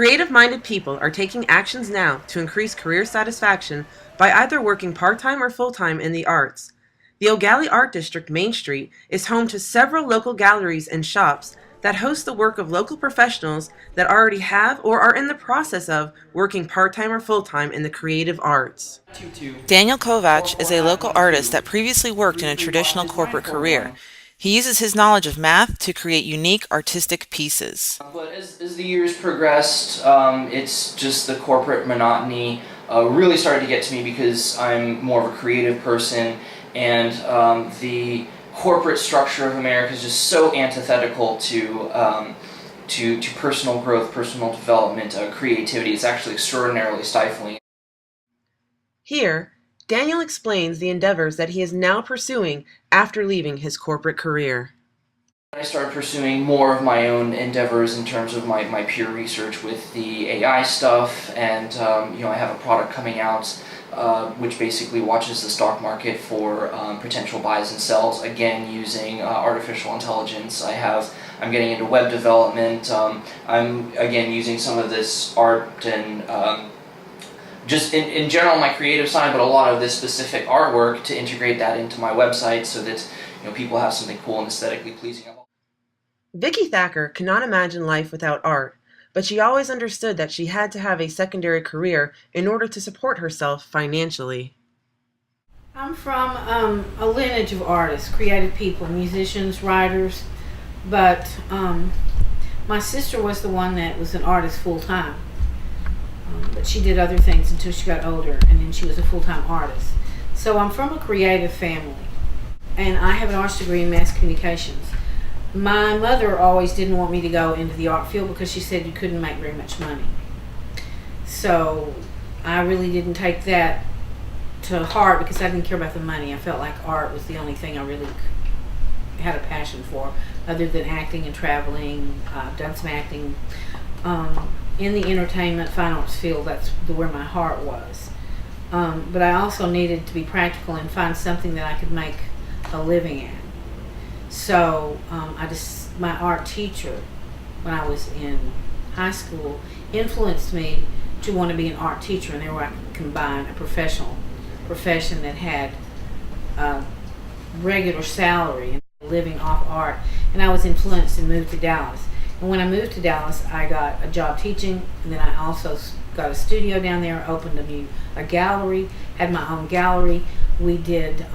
Creative-minded people are taking actions now to increase career satisfaction by either working part-time or full-time in the arts. The Eau Gallie Art District Main Street is home to several local galleries and shops that host the work of local professionals that already have or are in the process of working part-time or full-time in the creative arts. Daniel Kovac is a local artist that previously worked in a traditional corporate career. He uses his knowledge of math to create unique artistic pieces. But as the years progressed, it's just the corporate monotony really started to get to me because I'm more of a creative person, and the corporate structure of America is just so antithetical to personal growth, personal development, creativity. It's actually extraordinarily stifling. Here, Daniel explains the endeavors that he is now pursuing after leaving his corporate career. I started pursuing more of my own endeavors in terms of my peer research with the AI stuff, and I have a product coming out which basically watches the stock market for potential buys and sells, again using artificial intelligence. I'm getting into web development. I'm again using some of this art and just in general my creative side, but a lot of this specific artwork to integrate that into my website so that people have something cool and aesthetically pleasing. Vicky Thacker cannot imagine life without art, but she always understood that she had to have a secondary career in order to support herself financially. I'm from a lineage of artists, creative people, musicians, writers, but my sister was the one that was an artist full-time. But she did other things until she got older, and then she was a full-time artist. So I'm from a creative family, and I have an arts degree in mass communications. My mother always didn't want me to go into the art field because she said you couldn't make very much money. So I really didn't take that to heart because I didn't care about the money. I felt like art was the only thing I really had a passion for, other than acting and traveling. I've done some acting. In the entertainment, fine arts field, that's where my heart was. But I also needed to be practical and find something that I could make a living at. So my art teacher, when I was in high school, influenced me to want to be an art teacher, and there where I could combine a professional profession that had a regular salary and living off art. And I was influenced and moved to Dallas. And when I moved to Dallas, I got a job teaching, and then I also got a studio down there, opened a gallery, had my own gallery. We did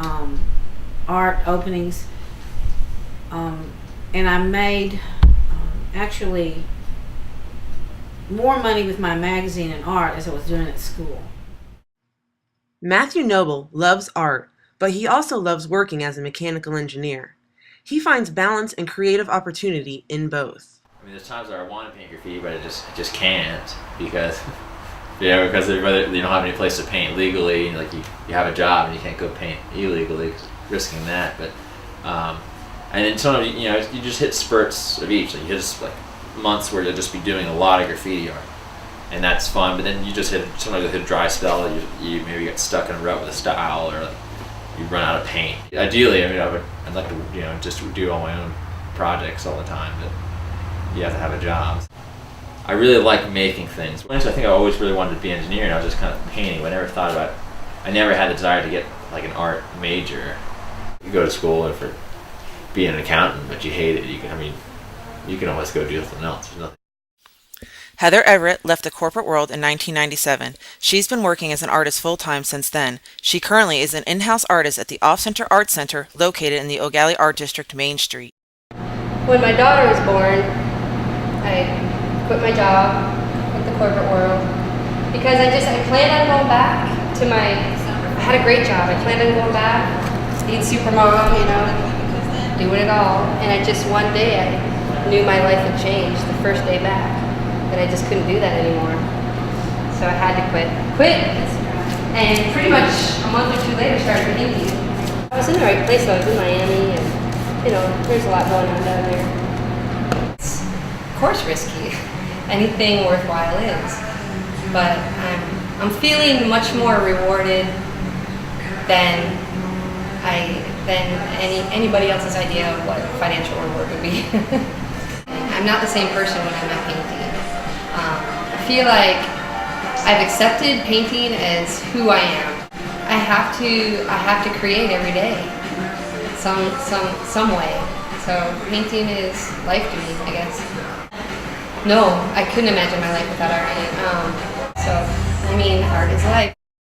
art openings, and I made actually more money with my magazine and art as I was doing at school. Matthew Noble loves art, but he also loves working as a mechanical engineer. He finds balance and creative opportunity in both. I mean, there's times where I want to paint graffiti, but I just can't because you don't have any place to paint legally. Like you have a job and you can't go paint illegally, risking that. But and then sometimes you just hit spurts of each. Like you hit like months where you'll just be doing a lot of graffiti art, and that's fun. But then you just sometimes you'll hit a dry spell. You maybe get stuck in a rut with a style, or like you run out of paint. Ideally, I'd like to just do all my own projects all the time, but you have to have a job. I really like making things. I think I always really wanted to be an engineer, and I was just kind of painting, but I never thought about it. I never had the desire to get like an art major. You go to school for being an accountant, but you hate it. You can always go do something else. There's nothing. Heather Everett left the corporate world in 1997. She's been working as an artist full-time since then. She currently is an in-house artist at the Off-Center Art Center located in the Eau Gallie Art District Main Street. When my daughter was born, I quit my job with the corporate world because I planned on going back to I had a great job. I planned on going back, being super mom, doing it all. And one day I knew my life had changed the first day back, that I just couldn't do that anymore. So I had to quit. And pretty much a month or two later started painting. I was in the right place. I was in Miami, and there's a lot going on down there. It's of course risky. Anything worthwhile is. But I'm feeling much more rewarded than anybody else's idea of what financial reward would be. I'm not the same person when I'm not painting. I feel like I've accepted painting as who I am. I have to create every day, some way. So painting is life to me, I guess. No, I couldn't imagine my life without art. So I mean, art is life.